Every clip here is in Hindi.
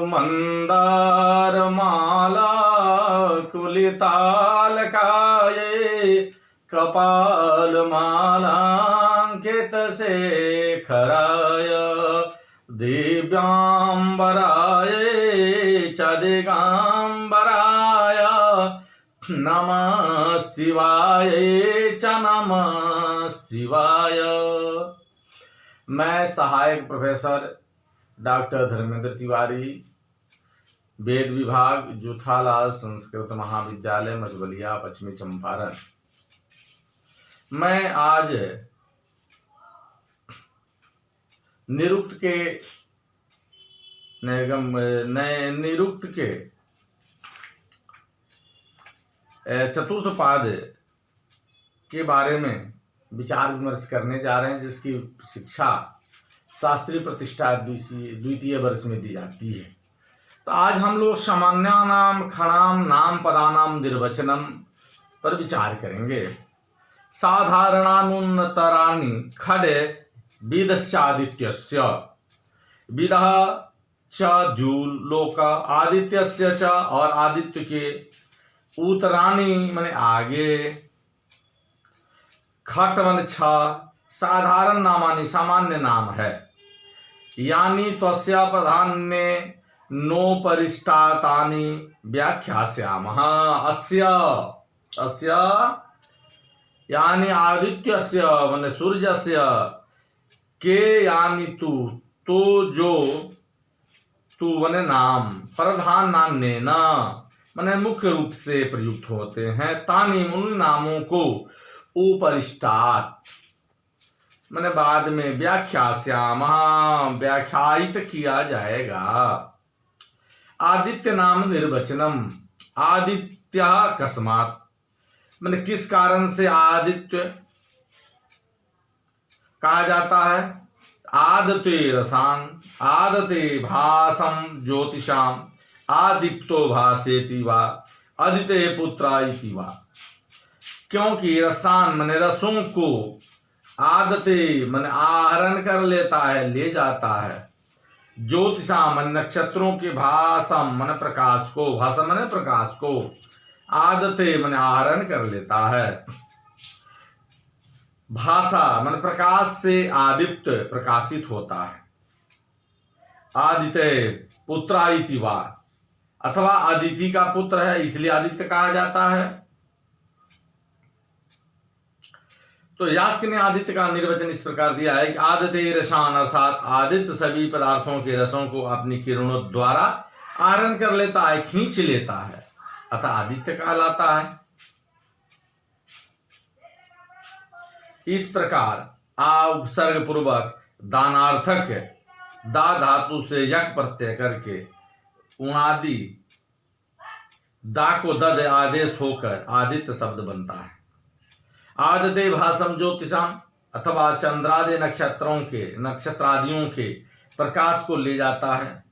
मंदार माला कुलितालकाये कपाल मालांकित शेखराय दिव्यांबराय च दिगंबराय नमः शिवाय च नमः शिवाय। मैं सहायक प्रोफेसर डॉक्टर धर्मेंद्र तिवारी, वेद विभाग, जूथालाल संस्कृत महाविद्यालय, मझबलिया, पश्चिमी चंपारण। मैं आज निरुक्त के चतुर्थ पाद के बारे में विचार विमर्श करने जा रहे हैं, जिसकी शिक्षा शास्त्रीय प्रतिष्ठा द्वितीय वर्ष में दी जाती है। तो आज हम लोग सामान्यानाम खणाम नाम पदानाम निर्वचनम पर विचार करेंगे। साधारणानुन्नतराणि खडे विदस्यादित्यस्य विदः च द्युलोक आदित्यस्य च, और आदित्य के उत्तराणी माने आगे, खट मन छ साधारण नामानि सामान्य नाम है, यानी त्वस्य प्रधान्ये नोपरिष्टातानि व्याख्यास्यामः। अस्य यानी आदित्यस्य माने सूर्यस्य के यानी तू, तो जो तू माने नाम, प्रधान नान्य न माने मुख्य रूप से प्रयुक्त होते हैं, तानि उन नामों को उपरिष्टात माने बाद में व्याख्यास्यामः व्याख्यायित किया जाएगा। आदित्य नाम निर्वचनम, आदित्य कस्मात् माने किस कारण से आदित्य कहा जाता है। आदते रसान आदते भासम ज्योतिषाम आदित्यो भासेति वा अदिते पुत्रा इति वा। क्योंकि रसान माने रसों को, आदते माने आहरण कर लेता है, ले जाता है, ज्योतिषाम माने नक्षत्रों के, भासम माने प्रकाश को, भासम माने प्रकाश को, आदते माने आहरण कर लेता है। भाषा माने प्रकाश से आदित्य प्रकाशित होता है। आदित्य पुत्रा इति वा, अथवा अदिति का पुत्र है इसलिए आदित्य कहा जाता है। तो यास्क ने आदित्य का निर्वचन इस प्रकार दिया है कि आदित्य रसान, अर्थात आदित्य सभी पदार्थों के रसों को अपनी किरणों द्वारा आहरण कर लेता है, खींच लेता है, अतः आदित्य कहलाता है। इस प्रकार आ उपसर्ग पूर्वक दानार्थक दा धातु से यक प्रत्यय करके उणादि दा को दद आदेश होकर आदित्य शब्द बनता है। आदित्य भासम ज्योतिषाम, अथवा चंद्रादि नक्षत्रों के, नक्षत्रादियों के प्रकाश को ले जाता है,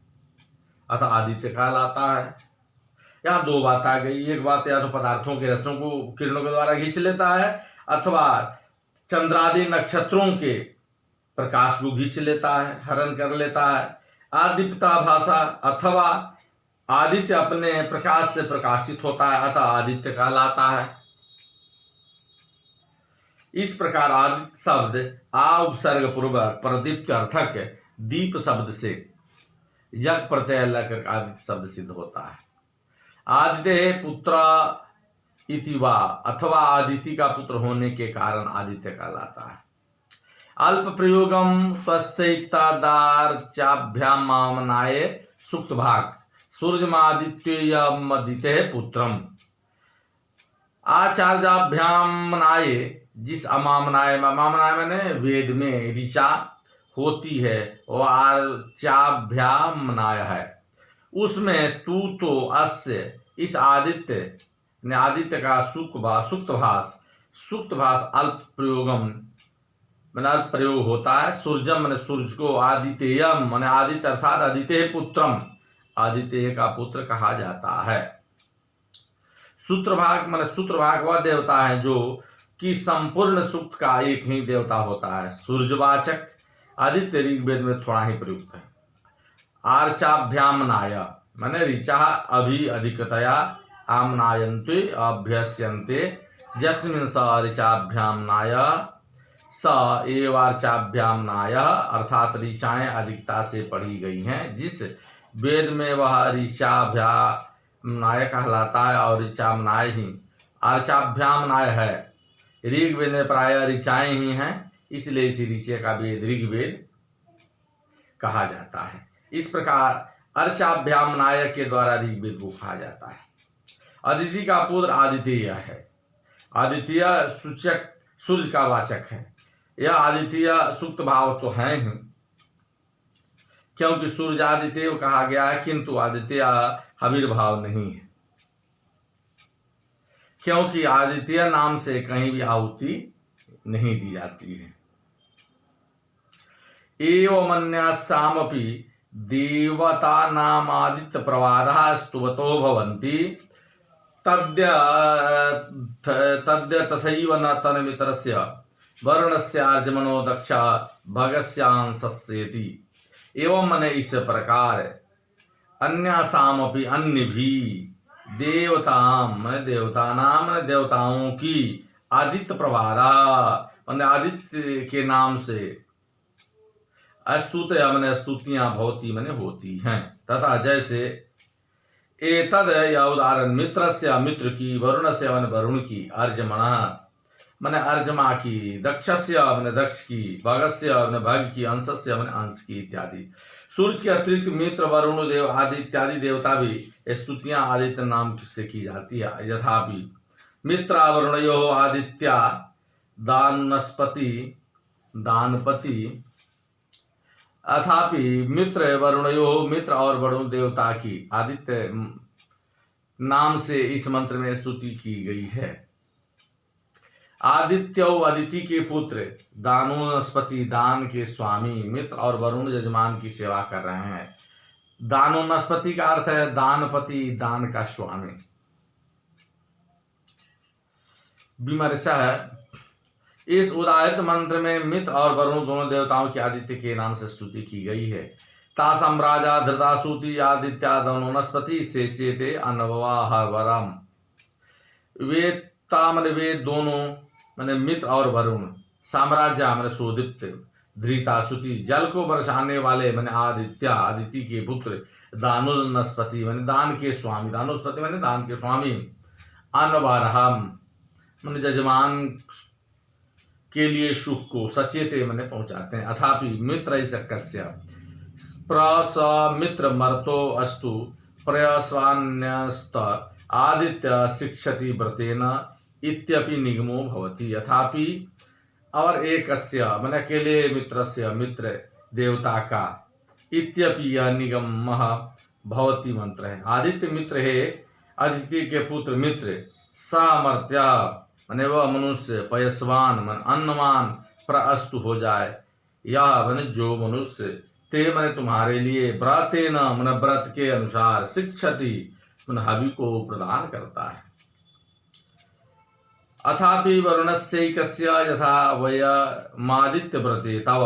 अतः आदित्य कहलाता है। यहाँ दो बात आ गई। एक बात या तो पदार्थों के रसों को किरणों के द्वारा खींच लेता है, अथवा चंद्रादि नक्षत्रों के प्रकाश को खींच लेता है, हरण कर लेता है। आदित्यता भाषा, अथवा आदित्य अपने प्रकाश से प्रकाशित होता है, अतः आदित्य कहलाता है। इस प्रकार आदित्य शब्द आ उपसर्ग पूर्वक प्रदीप्त अर्थक दीप शब्द से यक प्रत्यय लगकर आदित्य शब्द सिद्ध होता है। आदित्य पुत्र इति वा, अथवा आदित्य का पुत्र होने के कारण आदित्य कहलाता है। अल्प प्रयोगम तस्यैतादार्चाभ्याम मामनाय सुक्त भाग सूर्यमादित्य पुत्रम। आचार्याभ्याम नाय, जिस अमामनाय, अमामनाय मैंने वेद में ऋचा होती है और आचाभ्याम नाय है, उसमें तू तो अस्य, इस आदित्य ने आदित्य का सुक्त भास अल्प प्रयोगम मैंने अल्प प्रयोग होता है। सूर्यम मैंने सूर्य को, आदित्ययम मैंने आदित्य अर्थात आदित्य पुत्रम, आदित्य का पुत्र कहा जाता है। सूत्रभाग मैंने सूत्रभाग वह देवता है जो कि संपूर्ण सूक्त का एक ही देवता होता है। सूर्यवाचक आदित्य ऋग्वेद में थोड़ा ही प्रयुक्त है। आर्चाभ्यामनाय माने ऋचा अभि अधिकतया आमनायन्ते अभ्यस्यन्ते यस्मिन् स ऋचाभ्यामनाय स एवार्चाभ्यामनाय अर्थात ऋचाएं अधिकता से पढ़ी गई हैं। जिस वेद में वह ऋचाभ्यामनाय कहलाता है और ऋचामनाय ही अर्चाभ्यामनाय है। ऋग्वेद में प्राय ऋचाएं ही हैं, इसलिए इसी ऋचा का वेद ऋग्वेद कहा जाता है। इस प्रकार अर्चाभ्यामनाय के द्वारा ऋग्वेद को कहा जाता है। अदिति का पुत्र आदित्य है। आदित्य सूचक सूर्य का वाचक है। यह आदित्य सुक्त भाव तो है ही, क्योंकि सूर्य आदित्य कहा गया है, किंतु आदित्य आविर्भाव नहीं है, क्योंकि आदित्य नाम से कहीं भी आहुति नहीं दी जाती है। एवमन्यासामपि देवतानामादित्य प्रवादः स्तुवतो भवन्ति तद्य तथैव न तन्मित्रस्य वरुणस्यार्जमनो दक्ष भगस्यांसस्येति। एवं मने इस प्रकार अन्यासामपि अन्य भी देवताम मैंने देवतानाम मैंने देवताओं की आदित्य प्रवादा मैंने आदित्य के नाम से स्तुत मैंने स्तुतियां भवती मैंने होती हैं। तथा जैसे एतद या उदाहरण मित्र से मित्र की, वरुण से मैंने वरुण की, अर्जमणा मैंने अर्जमा की, दक्षस्य मैंने दक्ष की, भगस्य मैंने भग की, अंशस्य मैंने अंश की इत्यादि। सूर्य के अतिरिक्त मित्र, वरुण देव आदि इत्यादि देवता भी स्तुतियां आदित्य नाम से की जाती है। यथापि मित्र वरुणयो आदित्या दानपति अथापि मित्र वरुणयो मित्र और वरुण देवता की आदित्य नाम से इस मंत्र में स्तुति की गई है। आदित्यो अदिति के पुत्र, दानोनस्पति दान के स्वामी, मित्र और वरुण यजमान की सेवा कर रहे हैं। दानोनस्पति का अर्थ है दानपति, दान का स्वामी। विमर्शा है इस उदाहरित मंत्र में मित्र और वरुण दोनों देवताओं की आदित्य के नाम से स्तुति की गई है। तासम राजा धृतासूति आदित्या दानोनस्पति से चेते अनवाहवरम। वे दोनों मैंने मित्र और वरुण, साम्राज्य मैंने सुदीप्त, धृतासुति जल को बरसाने वाले मैंने आदित्य आदिति के पुत्र, दानोनस्पति मैंने दान के स्वामी, दानोस्पति मैंने दान के स्वामी, अनवारहम मैंने जजमान के लिए सुख को सचेते मैंने पहुंचाते हैं। अथापि मित्र कस्य प्रसमित्र मर्तो अस्तु प्रयस्वान्यस्त आदित्य शिक्षति व्रतेन इत्यपि निगमो भवति। अथापि और एकस्य मैंने अकेले मित्रस्य मित्र देवता का इत्यपि यह निगम भवति मंत्र है। आदित्य मित्र है, आदित्य के पुत्र मित्र, सामर्थ्य मैंने वह मनुष्य, पयस्वान मन अन्नवान प्रअस्तु हो जाए, या मैंने जो मनुष्य ते मैंने तुम्हारे लिए व्रतेन मन व्रत के अनुसार शिक्षति मन हवि को प्रदान करता है। अथापि वरुणस्यैकस्य यथा वयमादित्य व्रते तव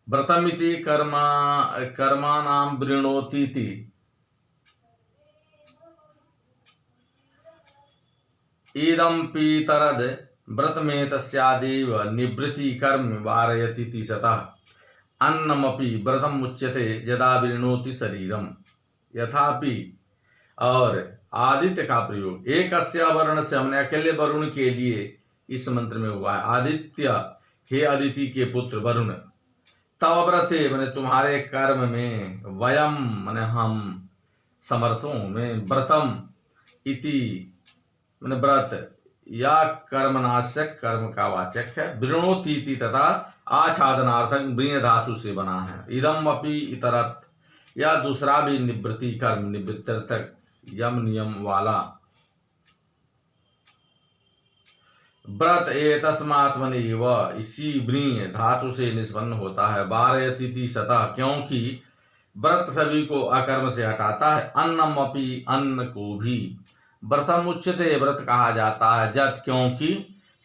व्रतमिति कर्माणां वृणोतीति इदं पीतरद व्रत में तस्यादेव निवृत्ति कर्म वारयति सतः अन्नमपि व्रतम उच्यते यदा विनोति शरीरम। यथापि और आदित्य का प्रयोग एकस्य वर्ण से हमने अकेले वरुण के लिए इस मंत्र में हुआ है। आदित्य हे अदिति के पुत्र वरुण, तव व्रते मैंने तुम्हारे कर्म में, वयम मैंने हम, समर्थों में, व्रतम इति मैंने व्रत या कर्मनाशक कर्म का वाचक है। वृणोतीति तथा आच्छादनार्थक वृण धातु से बना है। इदम अपि इतरत या दूसरा भी निवृत्ति कर्म निवृत्त्यर्थक यम नियम वाला। व्रत एतस्मात्मने व इसी वृण धातु से निष्पन्न होता है। वारयति सतः क्योंकि व्रत सभी को अकर्म से हटाता है। अन्नम अपि अन्न को भी व्रतम उच्यते व्रत कहा जाता है। जत क्योंकि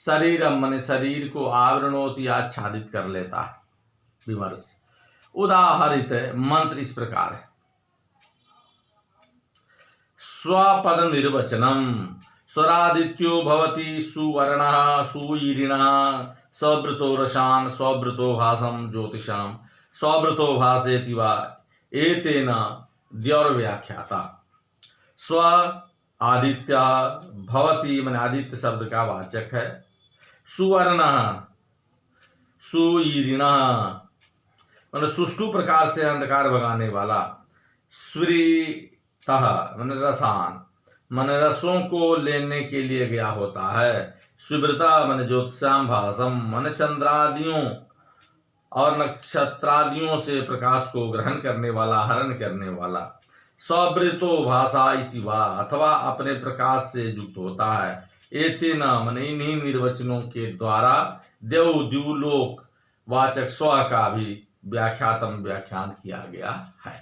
शरीरम मन शरीर को आवरणोति आच्छादित कर लेता है। विमर्श। उदाहरित मंत्र इस प्रकार है। स्वपद निर्वचनम स्वरादित्यो भवति सुवर्णः सुईरिणः स्ववृतो रशान स्ववृतो भासम ज्योतिषाम स्ववृतो भासेति वा एतेन द्यौर्व्याख्याता। स्व आदित्य भवति माने आदित्य शब्द का वाचक है। सुवर्ण सुईरिण माने सुष्टु प्रकार से अंधकार भगाने वाला। स्वीतः माने रसान माने रसों को लेने के लिए गया होता है। सुव्रता माने ज्योतिषाम भासम माने चंद्रादियों और नक्षत्रादियों से प्रकाश को ग्रहण करने वाला, हरण करने वाला। स्ववृतो भाषा इति वा अथवा अपने प्रकाश से युक्त होता है। एतेन माने इन्हीं निर्वचनों के द्वारा देव द्युलोक वाचक स्व का भी व्याख्यातम व्याख्यान किया गया है।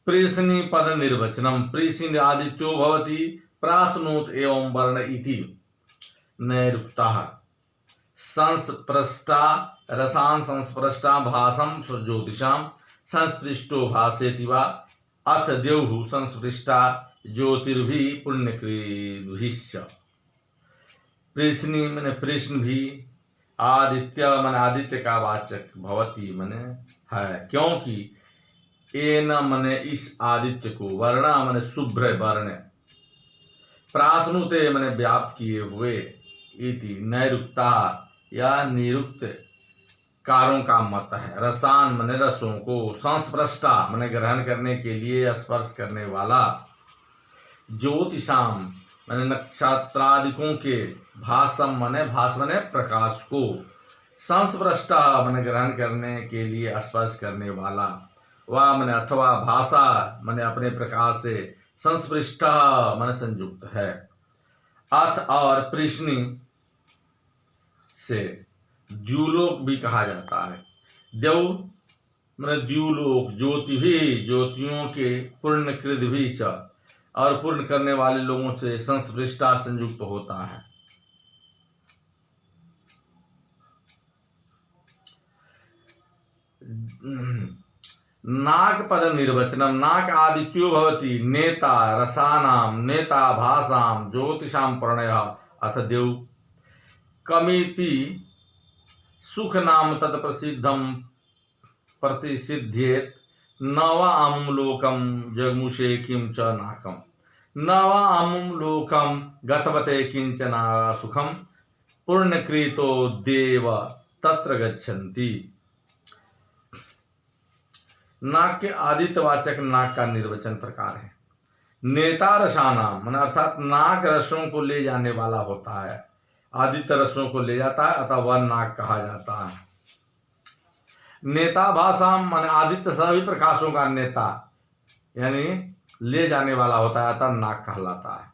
प्रेषणी पद निर्वचनम प्रेषणी आदित्यो भवति प्राश्नोत एवं वर्ण इति नैरुक्तः संस्पृष्टा रसान संस्पृष्टा भासम ज्योतिषाम संस्पृष्टो भासेति वा अथ देवहु संस्पृष्टा ज्योतिर्भि पुण्यकृद्भिश्च। प्रेषणी माने प्रश्न भी आदित्य माने आदित्य का वाचक भवति माने है, क्योंकि एन माने इस आदित्य को वर्ण माने शुभ्र वर्ण प्राश्नुते माने व्याप्त किए हुए इति नैरुक्ता या निरुक्त कारों का मत है। रसान माने रसों को संस्पृष्टा माने ग्रहण करने के लिए स्पर्श करने वाला। ज्योतिषाम माने नक्षत्रादिकों के भासम माने भास माने प्रकाश को। संस्पृष्टा माने ग्रहण करने के लिए स्पर्श करने वाला। वा माने अथवा भाषा माने अपने प्रकाश से संस्पृष्टा माने संयुक्त है। अथ और प्रश्नी से द्युलोक भी कहा जाता है। देव माने द्युलोक ज्योति भी ज्योतियों के पूर्णकृत भी च और पूर्ण करने वाले लोगों से संस्पृष्टा संयुक्त होता है। नाक पद निर्वचनम नाक आदित्यो भवति नेता रसानाम नेता भासाम ज्योतिषाम प्रणयः अथ देव कमिति सुख नाम तत्प्रसिद्धम प्रतिसिद्ध्येत नवामुं लोकम जगमुषे किं च नाकम नवामुं लोकम गतवते किंचना सुखम पूर्णकृतो देव तत्र गच्छन्ति। नाक के आदित्यवाचक नाक का निर्वचन प्रकार है। नेता रसानाम माने अर्थात नाक रसों को ले जाने वाला होता है। आदित्य रसों को ले जाता है अतः वह नाक कहा जाता है। नेता भाषाम माने आदित्य सभी प्रकाशों का नेता यानी ले जाने वाला होता है अतः नाक कहलाता है।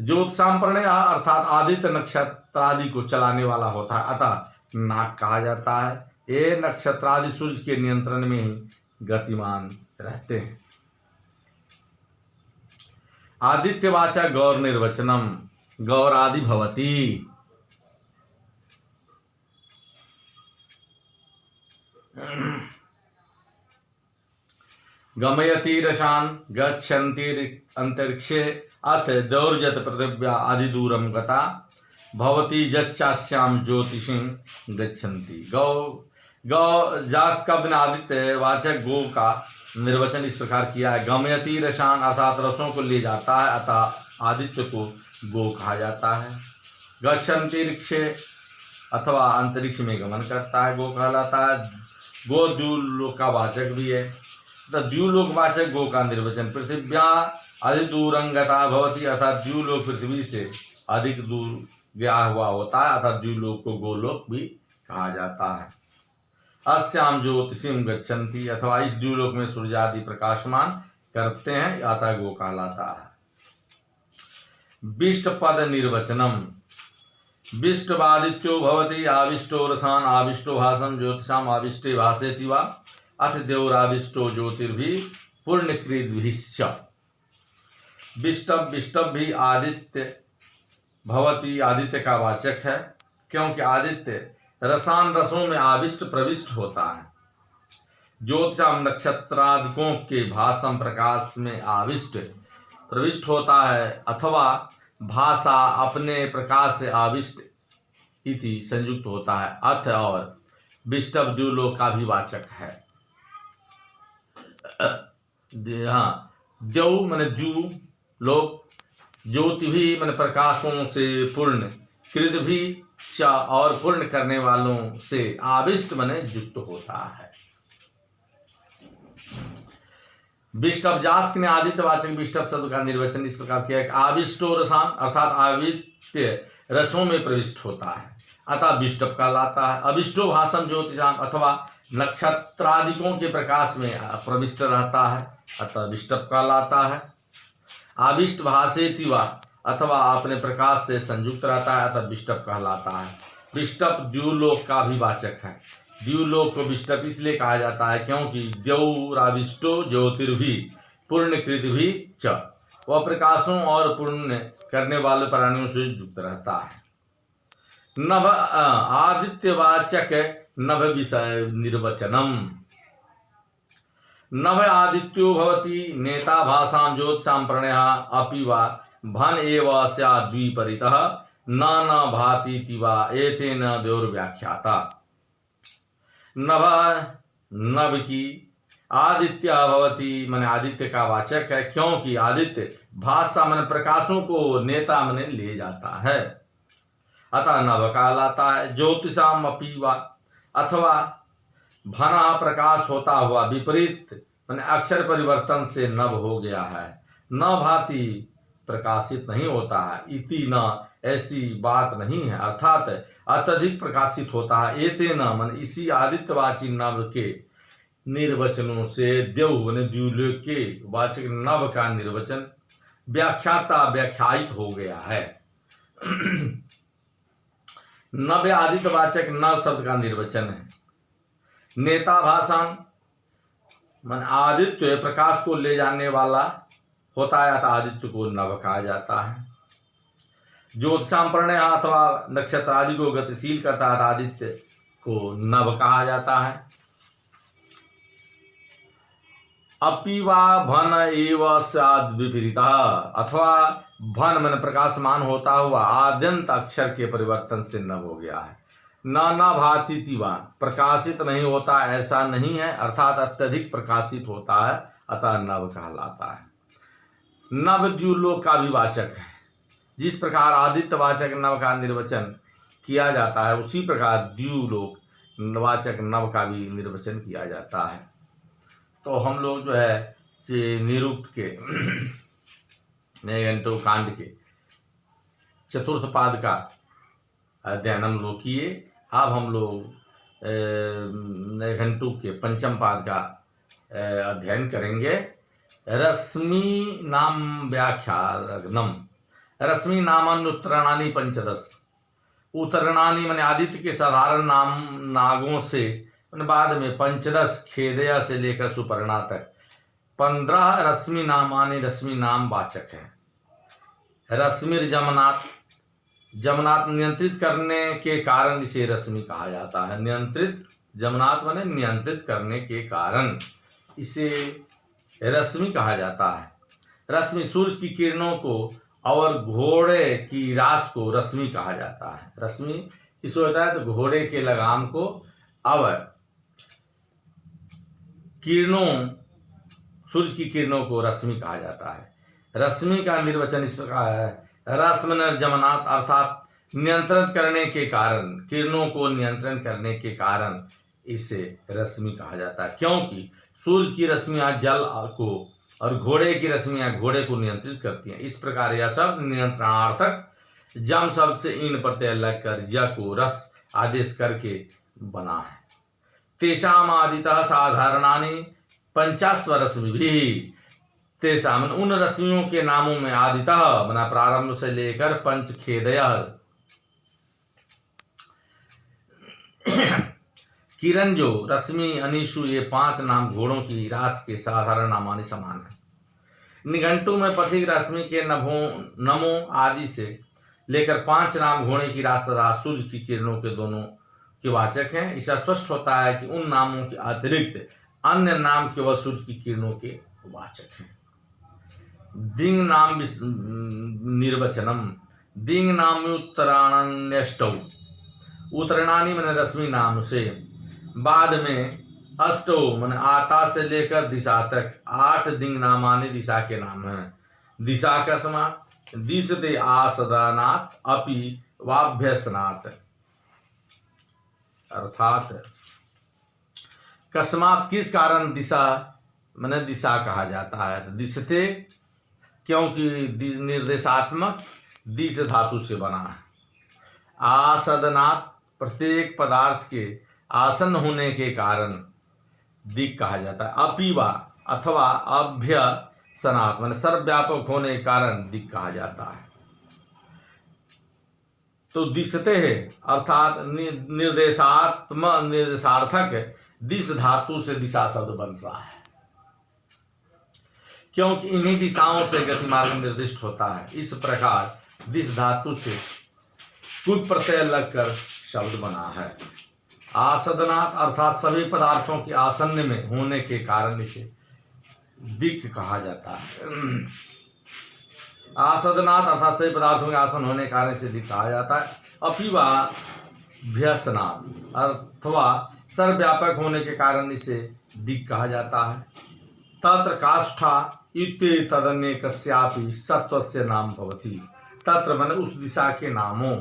ज्योतिषाम प्रणय अर्थात आदित्य नक्षत्रादि को चलाने वाला होता है अतः नाक कहा जाता है। ये नक्षत्रादि सूर्य के नियंत्रण में ही गतिमान रहते हैं। आदित्यवाचक गौर निर्वचनम गौरादि भवति। गमयति रशान गच्छन्ति अंतरिक्षे अथ दौर्जत पृथिव्या अधिदूरम गता भवति जच्चास्याम ज्योतिषिं गच्छन्ति। गौ जास का बिना आदित्य वाचक गो का निर्वचन इस प्रकार किया है। गमयति रशान अर्थात रसों को ले जाता है अतः आदित्य को गो कहा जाता है। गच्छन्ति अथवा अंतरिक्ष में गमन करता है गो कहलाता है। गो द्युलोक का वाचक भी है। द्युलोक वाचक गो का निर्वचन पृथिव्या अधिदूरं गता भवति अर्थात द्युलोक पृथ्वी से अधिक दूर गया हुआ होता है अर्थात द्युलोक को गोलोक भी कहा जाता है। अस्याम ज्योतिषिं गच्छन्ति अथवा इस द्युलोक में सूर्य आदि प्रकाशमान करते हैं अतः गो कहलाता है। विष्ट पद निर्वचनम विष्टवादित्यो भवति आविष्टो रसान आविष्टो भासम ज्योतिषाम आविष्टे भासेति वा अथ देवराविष्टो ज्योतिर्भि पूर्णकृद्भिश्च। विष्टव विष्टव भी आदित्य भवति आदित्य का वाचक है, क्योंकि आदित्य रसान रसों में आविष्ट प्रविष्ट होता है। ज्योतिषाम नक्षत्रादिकों के भाषम प्रकाश में आविष्ट प्रविष्ट होता है, अथवा भाषा अपने प्रकाश से आविष्ट इति संयुक्त होता है। अथ और विष्टभ द्युलोक का भी वाचक है। हाँ, द्यौ माने द्यु लोक, ज्योति भी माने प्रकाशों से पूर्ण, कृत भी च और पूर्ण करने वालों से आविष्ट माने युक्त होता है। विष्टभ जास्क ने आदित्यवाचक विष्टभ शब्द का निर्वचन इस प्रकार किया कि आविष्टो रसान अर्थात आवित्य रसों में प्रविष्ट होता है, अतः विष्टभ कहलाता है। अविष्टो भाषम ज्योतिषाम अथवा नक्षत्रादिकों के प्रकाश में प्रविष्ट रहता है, अतः विष्टभ कहलाता है। आविष्ट भाषेति वा अथवा अपने प्रकाश से संयुक्त रहता है, अतः विष्टभ कहलाता है। विष्टभ द्युलोक का भी वाचक है। द्युलोक को विष्टभ इसलिए कहा जाता है क्योंकि द्यौराविष्टो ज्योतिर्भि पूर्णकृत भी च, वह प्रकाशों और पूर्ण करने वाले प्राणियों से युक्त रहता है। नभ आदित्यवाचक नभ विषय निर्वचनम। नभ आदित्यो भवति नेता भाषां ज्योतिषां प्रणयः अपि वा भन एव स्याद् द्विपरितः न भातीति वा एतेन द्योर्व्याख्याता। नभ नभ की आदित्य भवति माने आदित्य का वाचक है, क्योंकि आदित्य भाषा माने प्रकाशों को नेता माने ले जाता है, अतः नभ कहलाता है। ज्योतिषाम अपि वा अथवा भना प्रकाश होता हुआ विपरीत माने अक्षर परिवर्तन से नभ हो गया है, न भांति प्रकाशित नहीं होता है, इति न ऐसी बात नहीं है, अर्थात अत्यधिक प्रकाशित होता है। एतेन मन इसी आदित्यवाची नभ के निर्वचनों से द्यौ माने द्युलोक के वाचक नभ का निर्वचन व्याख्याता व्याख्यायित हो गया है। नभ आदित्यवाचक नभ शब्द का निर्वचन है। नेता भाषा मन आदित्य प्रकाश को ले जाने वाला होता है, अतः आदित्य को नभ कहा जाता है। ज्योतिषां प्रणय अथवा नक्षत्र आदि को गतिशील करता है, आदित्य को नभ कहा जाता है। अपि वा भन एव स्याद् विपरीतः अथवा भन मन प्रकाशमान होता हुआ आद्यंत अक्षर के परिवर्तन से नभ हो गया है। न भातीति वा प्रकाशित नहीं होता ऐसा नहीं है, अर्थात अत्यधिक प्रकाशित होता है, अतः नभ कहलाता है। नभ द्युलोक का भी वाचक है। जिस प्रकार आदित्यवाचक नभ का निर्वचन किया जाता है, उसी प्रकार द्युलोक वाचक नभ का भी निर्वचन किया जाता है। तो हम लोग जो है ये निरुक्त के नैघंटु कांड के चतुर्थ पाद का अध्ययन हम लोग किए। अब हम लोग नैघंटु के पंचम पाद का अध्ययन करेंगे। रश्मि नाम व्याख्यानम। रश्मि नामान्य उत्तरणानि पंचदश। उत्तरणानि माने आदित्य के साधारण नाम नागों से बाद में पंचदश खेदया से लेकर सुपर्णा तक 15 रश्मि नामानि रश्मि नाम वाचक है। रश्मिर जमनात्, जमनात् नियंत्रित करने के कारण इसे रश्मि कहा जाता है। नियंत्रित जमनात् माने नियंत्रित करने के कारण इसे रश्मि कहा जाता है। रश्मि सूर्य की किरणों को और घोड़े की रास को रश्मि कहा जाता है। रश्मि किसको होता है तो घोड़े के लगाम को, और किरणों सूर्य की किरणों को रश्मि कहा जाता है। रश्मि का निर्वचन इस प्रकार है। रश्मि जमनात् अर्थात नियंत्रण करने के कारण, किरणों को नियंत्रण करने के कारण इसे रश्मि कहा जाता है, क्योंकि सूर्य की रश्मियां जल को और घोड़े की रश्मियां घोड़े को नियंत्रित करती हैं। इस प्रकार यह शब्द नियंत्रणार्थक जम शब्द से इन प्रत्यय लगकर ज को रस आदेश करके बना है। तेषाम आदितः साधारणानि पंचास्वरश्मिभिः। तेषाम उन रश्मियों के नामों में आदितः बना प्रारंभ से लेकर पंच खेदयः किरण जो रश्मि अनिशु ये 5 नाम घोड़ों की रास के साधारण नामानि समान है। निघंटु में पथिक रश्मि के नमो आदि से लेकर 5 नाम घोड़े की रास तथा सूर्य की किरणों के दोनों के वाचक हैं। इससे स्पष्ट होता है कि उन नामों के अतिरिक्त अन्य नाम केवल सूर्य की किरणों के वाचक हैं। दिंग नाम निर्वचनम। दिंग नाम उत्तराण्यष्टौ। उत्तरणानी मैंने रश्मि नाम से, बाद में अष्टो मैंने आता से लेकर दिशा तक 8 दिंग नामानी दिशा के नाम हैं। दिशा का समास दिशते आसदनात् अपि वाभ्यसनात्, अर्थात कस्मात किस कारण दिशा मैंने दिशा कहा जाता है। दिशते क्योंकि निर्देशात्मक दिश धातु से बना है। आसदनात् प्रत्येक पदार्थ के आसन होने के कारण दिक् कहा जाता है। अपीवा अथवा अभ्यसनात् मैंने सर्वव्यापक होने के कारण दिक् कहा जाता है। तो दिशते है अर्थात निर्देशार्थक दिश धातु से दिशा शब्द बनता है, क्योंकि इन्हीं दिशाओं से गति मार्ग निर्दिष्ट होता है। इस प्रकार दिश धातु से कुछ प्रत्यय लगकर शब्द बना है। आसदनात् अर्थात सभी पदार्थों के आसन्न में होने के कारण इसे दिक् कहा जाता है। आसदनात् अर्थात सभी पदार्थों के आसन होने के कारण इसे दिक् कहा जाता है। अपीवा भ्यसनात् अथवा सर्वव्यापक होने के कारण इसे दिक् कहा जाता है। तत्र काष्ठा इत्ये तदन्य कस्यापि सत्वस्य नाम भवति। तत्र मैंने उस दिशा के नामों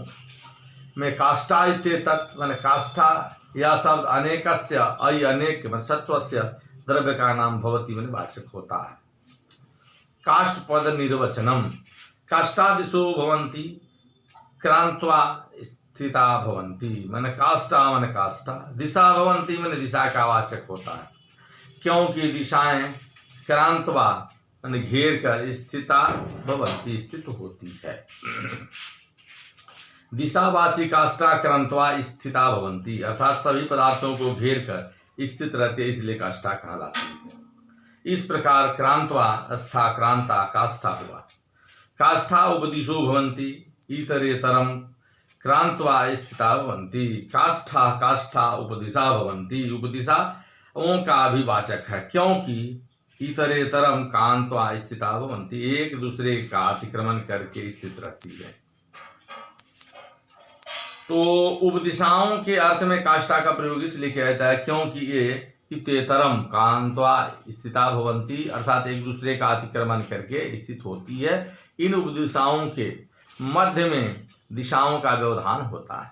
में काष्ठा इत्ये तत् मैंने काष्ठा यह शब्द अनेकस्य अय अनेक मैंने सत्वस्य द्रव्य का नाम भवति मैंने वाचक होता है। काष्ठ पद निर्वचनम। काष्ठादिशो भवन्ति क्रांत्वा स्थिता भवन्ति मैंने काष्ठा मैंने काष्ठा। दिशा भवन्ति मैंने दिशा का वाचक होता है, क्योंकि दिशाएं क्रांत्वा मैंने घेर कर स्थिता भवन्ति स्थित होती है। दिशावाची काष्ठा क्रांत्वा स्थिता भवन्ति अर्थात सभी पदार्थों को घेर कर स्थित रहते, इसलिए काष्ठा कहलाती है। इस प्रकार क्रांत्वा अस्था क्रांता काष्ठा हुआ। काष्ठा उपदिशो भवन्ति इतरेतरम क्रांत्वा स्थिता भवन्ति। काष्ठा काष्ठा उपदिशा भवन्ति। उपदिशा ओं का भी वाचक है, क्योंकि इतरेतरम कांत्वा स्थिता भवन्ति एक दूसरे का अतिक्रमण करके स्थित रहती है। तो उपदिशाओं के अर्थ में काष्ठा का प्रयोग इसलिए किया जाता है क्योंकि ये इतरेतरम कांत्वा स्थिता भवन्ति अर्थात एक दूसरे का अतिक्रमण करके स्थित होती है। इन उपदिशाओं के मध्य में दिशाओं का व्यवधान होता है।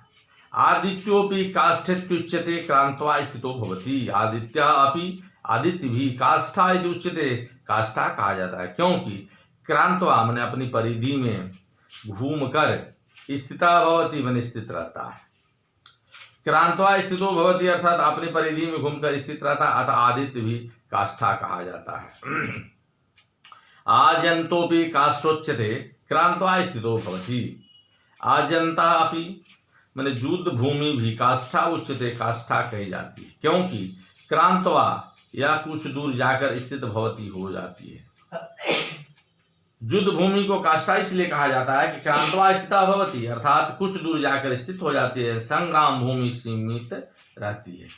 आदित्योपि काष्ठेत्युच्यते क्रांत्वा स्थितो भवति। आदित्य अपि आदित्य भी काष्ठा इति उच्यते काष्ठा कहा जाता है, क्योंकि क्रांत्वा मैंने अपनी परिधि में घूमकर स्थिता भवति मैंने स्थित रहता है। क्रांत्वा स्थितो भवति अर्थात अपनी परिधि में घूमकर स्थित रहता है, अतः आदित्य भी काष्ठा कहा जाता है। आजंतोपि काष्ठोच्यते क्रांत्वा स्थितो भवति। आजंता अपि मैंने युद्ध भूमि भी काष्ठा उच्यते काष्ठा कही जाती है, क्योंकि क्रांत्वा या कुछ दूर जाकर स्थित भवती हो जाती है। युद्ध भूमि को काष्ठा इसलिए कहा जाता है कि क्रांत्वा स्थिता भवति अर्थात कुछ दूर जाकर स्थित हो जाती है, संग्राम भूमि सीमित रहती है।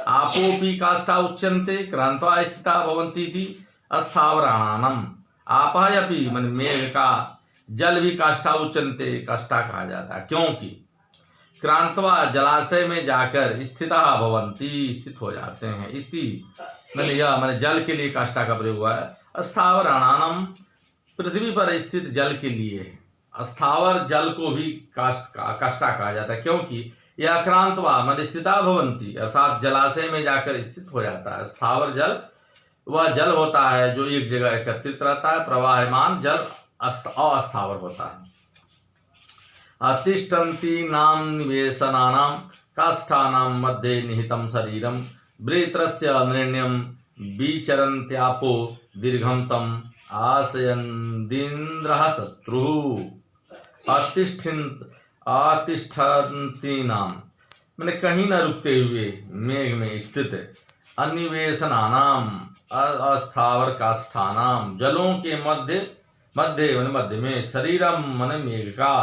आपोपि काष्ठा उच्यन्ते क्रांत्वा स्थिता भवन्ति इति अस्थावराणानम। आपः अपि मन मेघ का जल भी काष्ठा उच्यन्ते काष्ठा कहा जाता है, क्योंकि क्रांत्वा जलाशय में जाकर स्थिता भवन्ति स्थित हो जाते हैं। मैंने यह मैंने जल के लिए काष्ठा का प्रयोग हुआ है। अस्थावराणानम पृथ्वी पर स्थित जल के लिए। अस्थावर जल को भी काष्ठा कहा जाता है, क्योंकि यह क्रांत्वा मैंने स्थिता भवन्ति अर्थात जलाशय में जाकर स्थित हो जाता है। स्थावर जल वह जल होता है जो एक जगह एकत्रित रहता है। प्रवाहमान जल अस्थावर होता है। अतिष्ठन्ति नाम निवेशनानां काष्ठानां मध्ये निहितं शरीरं वृत्रस्य निर्ण्यं विचरन्त्यापो दीर्घं तम आशयन्दिन्द्रः शत्रुः। अतिष्ठन्ति नाम मैंने कहीं न रुकते हुए मेघ में स्थित अन्निवेशनानाम अस्थावर काष्ठानाम जलों के मध्य में शरीरम मन मेघ का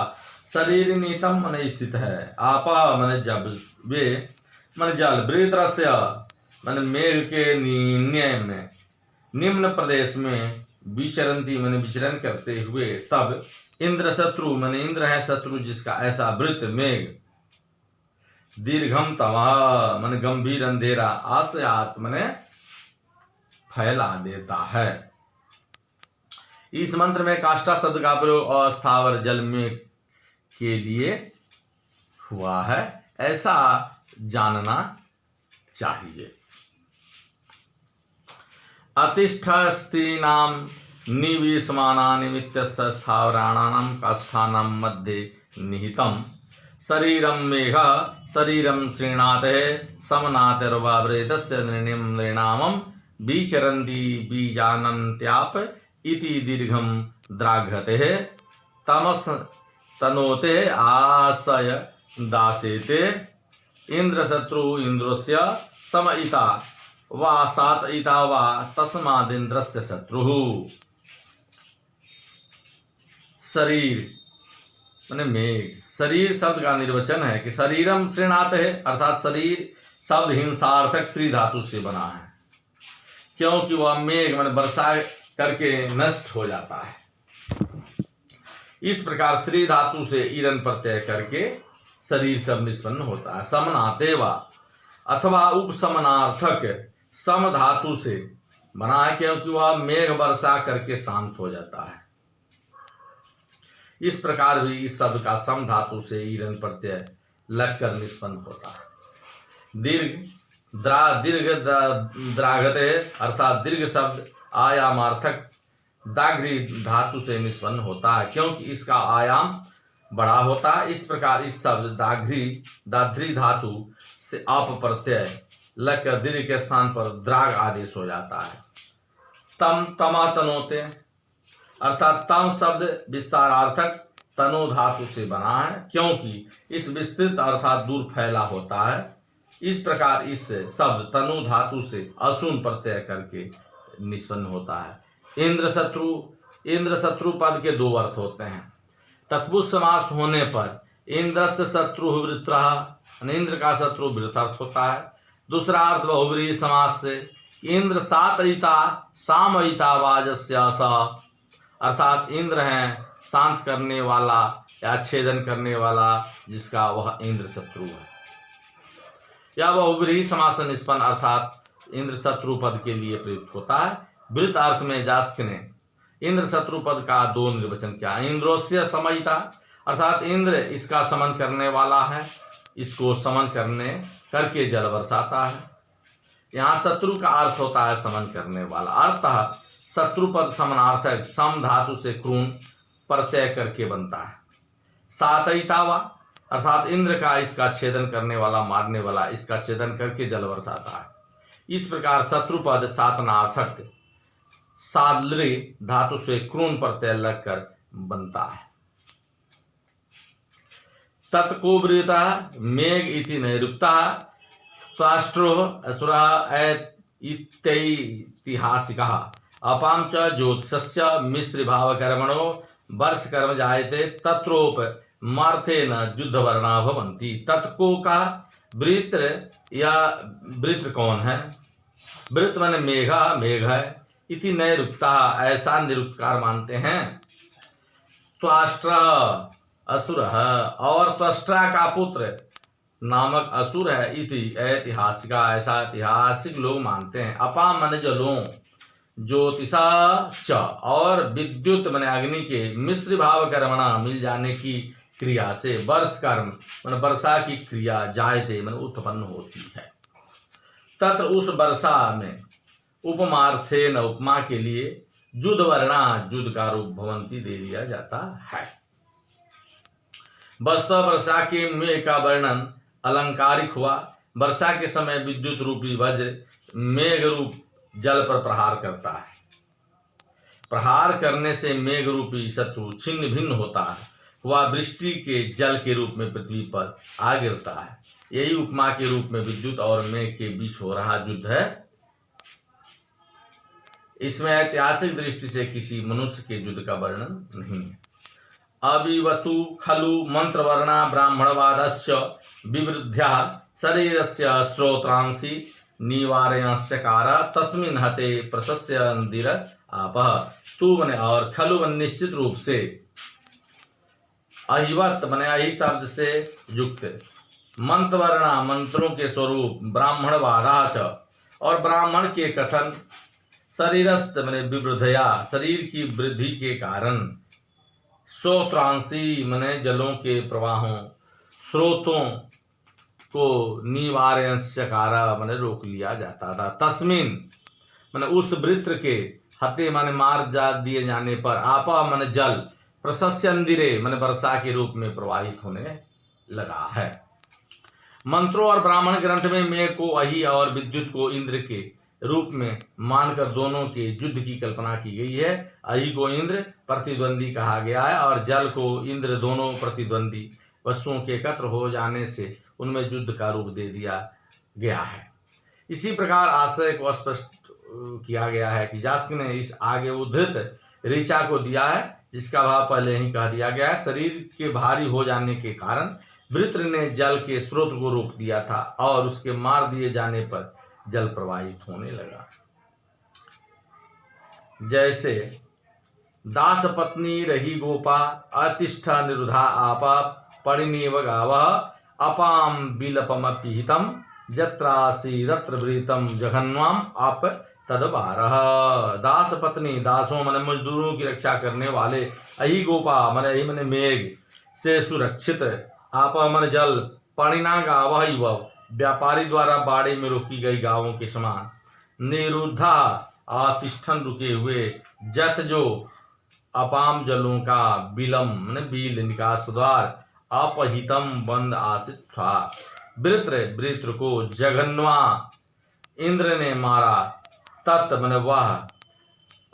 शरीर नीतम मन स्थित है। आपा मन जब वे मन जल वृत्रस्य मन मेघ के न्याय में निम्न प्रदेश में विचरंती मन विचरण करते हुए, तब इंद्र शत्रु मन इंद्र है शत्रु जिसका ऐसा वृत्त मेघ दीर्घम तमा मन गंभीर अंधेरा आशयात मन फैला देता है। इस मंत्र में काष्ठा शब्द का प्रयोग अस्थावर जल में के लिए हुआ है, ऐसा जानना चाहिए। अतिष्ठस्तीनां निवेशमानानि निमित्तस्य स्थावराणां काष्ठानां मध्ये निहितं शरीरं मेघः शरीरं श्रीणाते समनातिर्वावृतस्य नृणामं विचरन्ति बीजानन्त्याप इति दीर्घं द्राघते तमस तनोते आशय दासेते इंद्रशत्रु इंद्रस्य समइता वा सातइता वा तस्मादिन्द्रस्य शत्रु। शरीर माने मेघ। शरीर शब्द का निर्वचन है कि शरीरम श्रीणात है, अर्थात शरीर शब्द हिंसार्थक श्री धातु से बना है, क्योंकि वह मेघ माने वर्षा करके नष्ट हो जाता है। इस प्रकार श्री धातु से ईरन प्रत्यय करके शरीर शब्द निष्पन्न होता है। समनाते वा अथवा उपशमनार्थक सम धातु से बना है, क्योंकि वह मेघ वर्षा करके शांत हो जाता है। इस प्रकार भी इस शब्द का सम धातु से ईरन प्रत्यय लगकर निष्पन्न होता है। दीर्घ द्राघते अर्थात दीर्घ शब्द आयामार्थक दाघ्री धातु से निष्पन्न होता है, क्योंकि इसका आयाम बड़ा होता है। इस प्रकार इस शब्द दाध्री धातु से अप प्रत्यय लगकर दीर्घ के स्थान पर द्राग आदेश हो जाता है। तम तमा तनोते अर्थात तम शब्द विस्तारार्थक तनो धातु से बना है, क्योंकि इस विस्तृत अर्थात दूर फैला होता है। इस प्रकार इस शब्द तनु धातु से असून प्रत्यय करके निष्पन्न होता है। इंद्र शत्रु पद के दो अर्थ होते हैं। तत्पुरुष समास होने पर इंद्रस्य शत्रु वृत्रः, इंद्र का शत्रु वृत्र अर्थ होता है। दूसरा अर्थ बहुव्रीहि समास से इंद्र सातयिता सामयिता वाजस्य स, अर्थात इंद्र है शांत करने वाला या छेदन करने वाला जिसका वह इंद्र शत्रु है। या बहुव्रीहि समास से निष्पन्न अर्थात इंद्र शत्रु पद के लिए प्रयुक्त होता है। वृत्त अर्थ में जास्क ने इंद्र शत्रु पद का दो निर्वचन किया। इंद्रोस्य समयिता अर्थात इंद्र इसका समन करने वाला है, इसको समन करके जल बरसाता है। यहाँ शत्रु का अर्थ होता है समन करने वाला। अर्थात शत्रु पद समनार्थक सम धातु से क्रून प्रत्यय करके बनता है। सातयितावा अर्थात इंद्र का इसका छेदन करने वाला, मारने वाला, इसका छेदन करके जल बरसाता है। इस प्रकार शत्रु पद सातनार्थक साद्री धातु से क्रून प्रत्यय लगकर बनता है। तत्कोब्रीता मेघ इति नैरुक्तः त्वाष्ट्रो असुरः इत्यैतिहासिकः अपां च ज्योतिषस्य मिश्रभावकर्मणो वर्षकर्म जायते तत्रोप मार्थेन युद्धवर्णा भवन्ति। तत्को का वृत्र या वृत्र कौन है? वृत्र माने मेघा, मेघ है। इति नैरुक्तः ऐसा निरुक्तकार मानते हैं। त्वाष्ट्र असुर है और त्वष्ट्रा का पुत्र नामक असुर है। इति ऐतिहासिका ऐसा ऐतिहासिक लोग मानते हैं। अपा मन जलों ज्योतिषा च और विद्युत मन अग्नि के मिश्र भाव कर्मणा मिल जाने की क्रिया से वर्ष कर्म मन वर्षा की क्रिया जायते मन उत्पन्न होती है। तत्र उस वर्षा में उपमार्थे न उपमा के लिए जुद वर्णा जुद का रूप भवंती दे दिया जाता है। वास्तव वर्षा के मेघ का वर्णन अलंकारिक हुआ। वर्षा के समय विद्युत रूपी वज्र मेघ रूप जल पर प्रहार करता है। प्रहार करने से मेघ रूपी शत्रु छिन्न भिन्न होता है। वह वृष्टि के जल के रूप में पृथ्वी पर आ गिरता है। यही उपमा के रूप में विद्युत और मेघ के बीच हो रहा युद्ध है। इसमें ऐतिहासिक दृष्टि से किसी मनुष्य के युद्ध का वर्णन नहीं है। अविवतु खलु मंत्रवर्णा ब्राह्मणवादस्य विवृद्ध्या शरीरस्य श्रोत्रांसि निवारयस्यकार तस्मिन् हते प्रशस्यन्दिर आपः। तू मने और खलु मन निश्चित रूप से, अहिवत मने अहि शब्द से युक्त, मंत्रवर्णा मंत्रों के स्वरूप, ब्राह्मणवादाच और ब्राह्मण के कथन, शरीरस्थ मने विवृद्धया शरीर की वृद्धि के कारण, श्रोत्रांसी मने जलों के प्रवाहों, स्रोतों को निवारयस्यकारा मने रोक लिया जाता था। तस्मिन मने उस वृत्र के, हते मने मार जा दिए जाने पर, आपा मने जल, प्रशस्यन्दिरे मने वर्षा के रूप में प्रवाहित होने लगा है। मंत्रों और ब्राह्मण ग्रंथ में मेघ को अहि और विद्युत को इंद्र के रूप में मानकर दोनों के युद्ध की कल्पना की गई है। अहि को इंद्र प्रतिद्वंदी कहा गया है और जल को इंद्र, दोनों प्रतिद्वंदी वस्तुओं के एकत्र हो जाने से उनमें युद्ध का रूप दे दिया गया है। इसी प्रकार आशय को स्पष्ट किया गया है कि यास्क ने इस आगे उद्धृत ऋचा को दिया है, जिसका भाव पहले ही कह दिया गया है। शरीर के भारी हो जाने के कारण वृत्र ने जल के स्रोत को रोक दिया था और उसके मार दिए जाने पर जल प्रवाहित होने लगा। जैसे दास पत्नी रही गोपा अतिष्ठ निरुधा आपा परिणेव गावः अपाम बिलपमपिहितम जत्रासी रत्र वृतम जघन्वाम आप तदबारः। दास पत्नी, दासों मने मजदूरों की रक्षा करने वाले, अहि गोपा मने अहि मने मेघ से सुरक्षित, आप मन जल, पाणिना गावः इव व्यापारी द्वारा बाड़े में रोकी गई गावों के समान, निरुद्धा आतिष्ठन रुके हुए, जत जो अपाम जलों का, बिलम मन बील निकास द्वार, अपहितम बंद आसित था। वृत्र को जघन्वा इंद्र ने मारा, तत् मन वह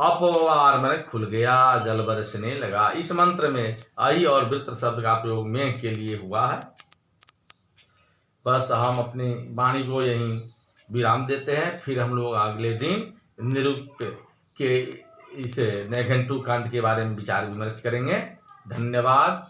अपवार मन खुल गया, जल बरसने लगा। इस मंत्र में अहि और वृत्र शब्द का प्रयोग मेघ के लिए हुआ है। बस हम अपनी वाणी को यहीं विराम देते हैं, फिर हम लोग अगले दिन निरुक्त के इस नैघंटु कांड के बारे में विचार विमर्श करेंगे। धन्यवाद।